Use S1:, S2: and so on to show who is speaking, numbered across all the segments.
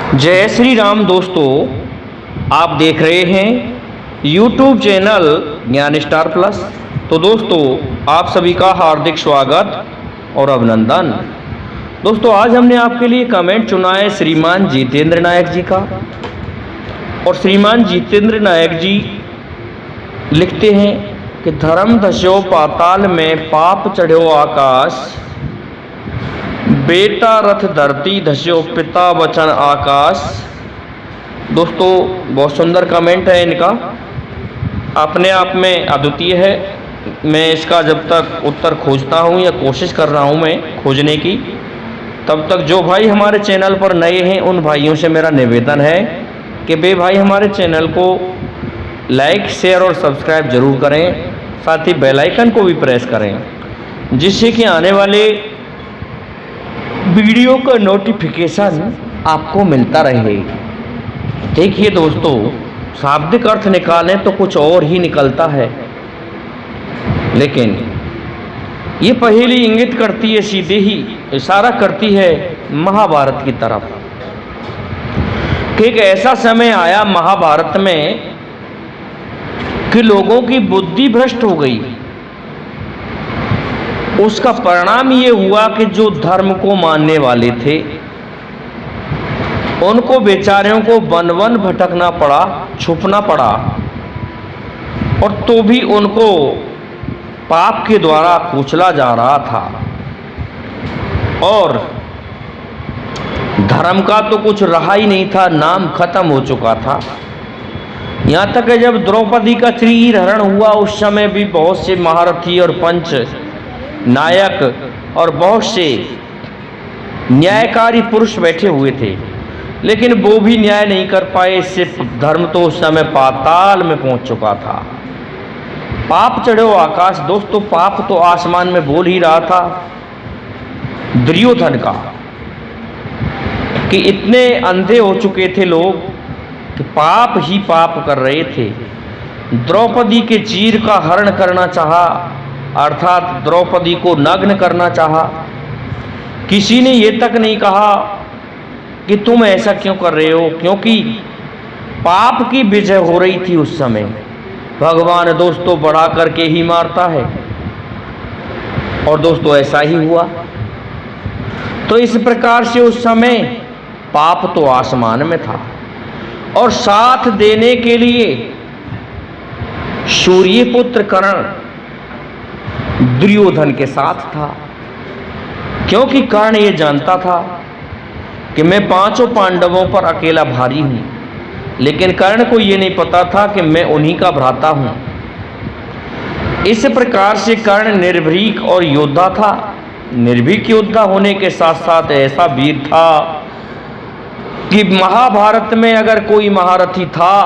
S1: जय श्री राम दोस्तों, आप देख रहे हैं YouTube चैनल ज्ञान स्टार प्लस। तो दोस्तों, आप सभी का हार्दिक स्वागत और अभिनंदन। दोस्तों, आज हमने आपके लिए कमेंट चुना है श्रीमान जितेंद्र नायक जी का। और श्रीमान जितेंद्र नायक जी लिखते हैं कि धर्म धस्यो पाताल में, पाप चढ़ो आकाश, बेटा रथ धरती धस्यो पिता वचन आकाश। दोस्तों, बहुत सुंदर कमेंट है इनका, अपने आप में अद्वितीय है। मैं इसका जब तक उत्तर खोजता हूँ या कोशिश कर रहा हूँ मैं खोजने की, तब तक जो भाई हमारे चैनल पर नए हैं उन भाइयों से मेरा निवेदन है कि वे भाई हमारे चैनल को लाइक, शेयर और सब्सक्राइब जरूर करें, साथ ही बेल आइकन को भी प्रेस करें, जिससे कि आने वाले वीडियो का नोटिफिकेशन आपको मिलता रहे। देखिए दोस्तों, शाब्दिक अर्थ निकालें तो कुछ और ही निकलता है, लेकिन ये पहेली इंगित करती है, सीधे ही इशारा करती है महाभारत की तरफ कि एक ऐसा समय आया महाभारत में कि लोगों की बुद्धि भ्रष्ट हो गई। उसका परिणाम ये हुआ कि जो धर्म को मानने वाले थे उनको बेचारियों को वन वन भटकना पड़ा, छुपना पड़ा, और तो भी उनको पाप के द्वारा कुचला जा रहा था। और धर्म का तो कुछ रहा ही नहीं था, नाम खत्म हो चुका था। यहाँ तक कि जब द्रौपदी का श्रीहरण हुआ उस समय भी बहुत से महारथी और पंच नायक और बहुत से न्यायकारी पुरुष बैठे हुए थे, लेकिन वो भी न्याय नहीं कर पाए। इससे धर्म तो उस समय पाताल में पहुंच चुका था। पाप चढ़ो आकाश। दोस्तों, पाप तो आसमान में बोल ही रहा था दुर्योधन का, कि इतने अंधे हो चुके थे लोग कि पाप ही पाप कर रहे थे। द्रौपदी के चीर का हरण करना चाहा, अर्थात द्रौपदी को नग्न करना चाहा। किसी ने ये तक नहीं कहा कि तुम ऐसा क्यों कर रहे हो, क्योंकि पाप की विजय हो रही थी उस समय। भगवान दोस्तों बढ़ा करके ही मारता है, और दोस्तों ऐसा ही हुआ। तो इस प्रकार से उस समय पाप तो आसमान में था, और साथ देने के लिए सूर्यपुत्र कर्ण दुर्योधन के साथ था, क्योंकि कर्ण ये जानता था कि मैं पांचों पांडवों पर अकेला भारी हूं, लेकिन कर्ण को ये नहीं पता था कि मैं उन्हीं का भ्राता हूं। इस प्रकार से कर्ण निर्भीक और योद्धा था। निर्भीक योद्धा होने के साथ साथ ऐसा वीर था कि महाभारत में अगर कोई महारथी था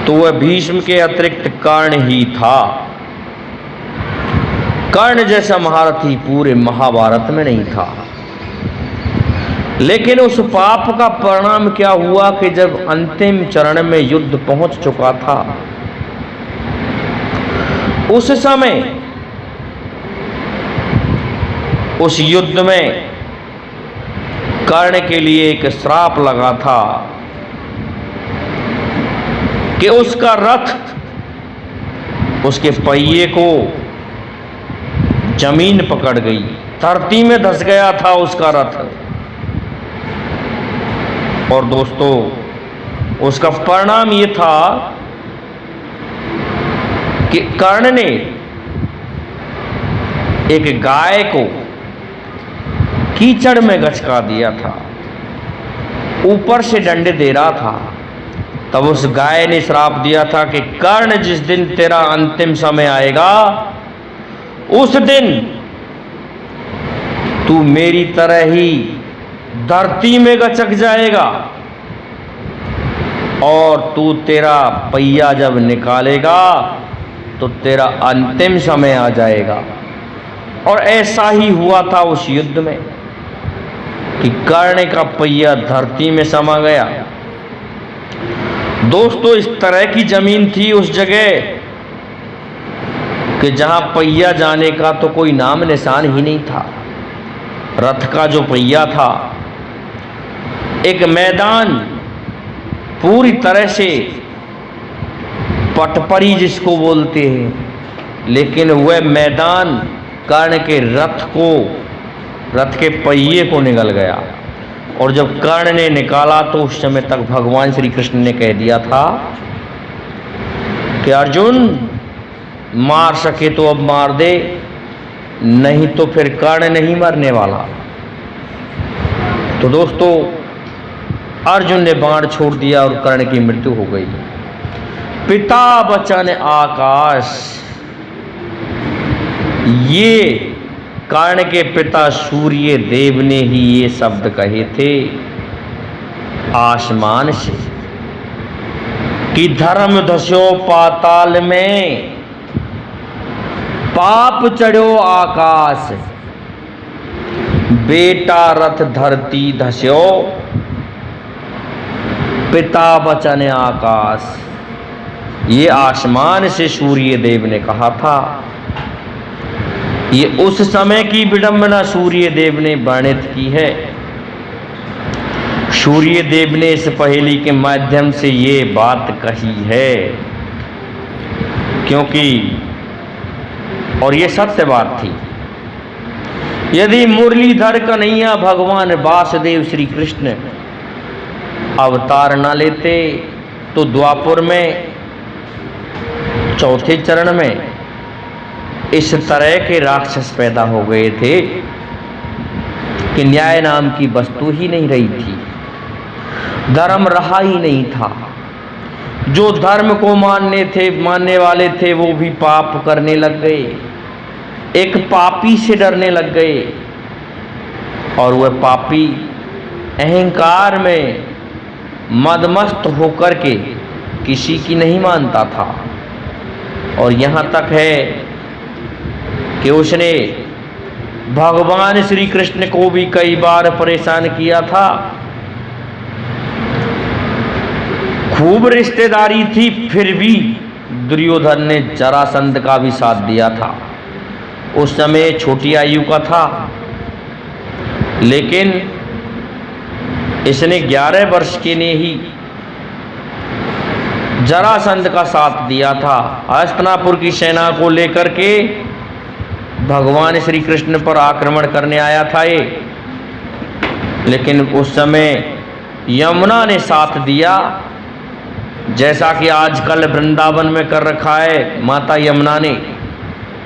S1: तो वह भीष्म के अतिरिक्त कर्ण ही था। कर्ण जैसा महारथी पूरे महाभारत में नहीं था। लेकिन उस पाप का परिणाम क्या हुआ कि जब अंतिम चरण में युद्ध पहुंच चुका था, उस समय उस युद्ध में कर्ण के लिए एक श्राप लगा था कि उसका रथ, उसके पहिए को जमीन पकड़ गई, धरती में धंस गया था उसका रथ। और दोस्तों, उसका परिणाम ये था कि कर्ण ने एक गाय को कीचड़ में गचका दिया था, ऊपर से डंडे दे रहा था। तब उस गाय ने श्राप दिया था कि कर्ण, जिस दिन तेरा अंतिम समय आएगा उस दिन तू मेरी तरह ही धरती में गचक जाएगा, और तू तेरा पहिया जब निकालेगा तो तेरा अंतिम समय आ जाएगा। और ऐसा ही हुआ था उस युद्ध में कि कर्ण का पहिया धरती में समा गया। दोस्तों, इस तरह की जमीन थी उस जगह कि जहां पहिया जाने का तो कोई नाम निशान ही नहीं था। रथ का जो पहिया था एक मैदान पूरी तरह से पटपरी जिसको बोलते हैं, लेकिन वह मैदान कर्ण के रथ के पहिए को निगल गया। और जब कर्ण ने निकाला तो उस समय तक भगवान श्री कृष्ण ने कह दिया था कि अर्जुन मार सके तो अब मार दे, नहीं तो फिर कर्ण नहीं मरने वाला। तो दोस्तों अर्जुन ने बाण छोड़ दिया और कर्ण की मृत्यु हो गई। पिता वचन आकाश, ये कर्ण के पिता सूर्य देव ने ही ये शब्द कहे थे आसमान से कि धर्म धस्यो पाताल में, पाप चढ़ो आकाश, बेटा रथ धरती धस्यो, पिता वचन आकाश। ये आसमान से सूर्य देव ने कहा था। ये उस समय की विडंबना सूर्य देव ने वर्णित की है। सूर्य देव ने इस पहेली के माध्यम से ये बात कही है, क्योंकि और ये सत्य बात थी। यदि मुरलीधर कन्हैया भगवान वासुदेव श्री कृष्ण अवतार न लेते तो द्वापर में चौथे चरण में इस तरह के राक्षस पैदा हो गए थे कि न्याय नाम की वस्तु ही नहीं रही थी, धर्म रहा ही नहीं था। जो धर्म को मानने वाले थे वो भी पाप करने लग गए, एक पापी से डरने लग गए। और वह पापी अहंकार में मदमस्त होकर के किसी की नहीं मानता था। और यहाँ तक है कि उसने भगवान श्री कृष्ण को भी कई बार परेशान किया था। खूब रिश्तेदारी थी, फिर भी दुर्योधन ने जरासंध का भी साथ दिया था। उस समय छोटी आयु का था, लेकिन इसने 11 वर्ष के ने ही जरासंध का साथ दिया था। हस्तिनापुर की सेना को लेकर के भगवान श्री कृष्ण पर आक्रमण करने आया था ये, लेकिन उस समय यमुना ने साथ दिया, जैसा कि आजकल वृंदावन में कर रखा है माता यमुना ने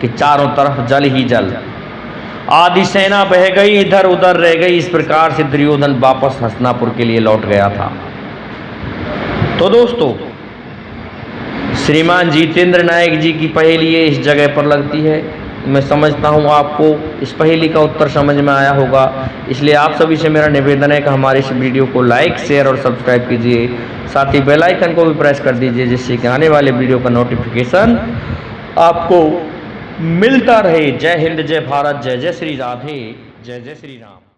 S1: कि चारों तरफ जल ही जल। आधी सेना बह गई, इधर उधर रह गई। इस प्रकार से दुर्योधन वापस हस्तिनापुर के लिए लौट गया था। तो दोस्तों श्रीमान जितेंद्र नायक जी की पहेली ये इस जगह पर लगती है। मैं समझता हूँ आपको इस पहेली का उत्तर समझ में आया होगा, इसलिए आप सभी से मेरा निवेदन है कि हमारे इस वीडियो को लाइक शेयर और सब्सक्राइब कीजिए, साथ ही बेल आइकन को भी प्रेस कर दीजिए, जिससे कि आने वाले वीडियो का नोटिफिकेशन आपको मिलता रहे। जय हिंद, जय भारत, जय जय श्री राधे, जय जय श्री राम।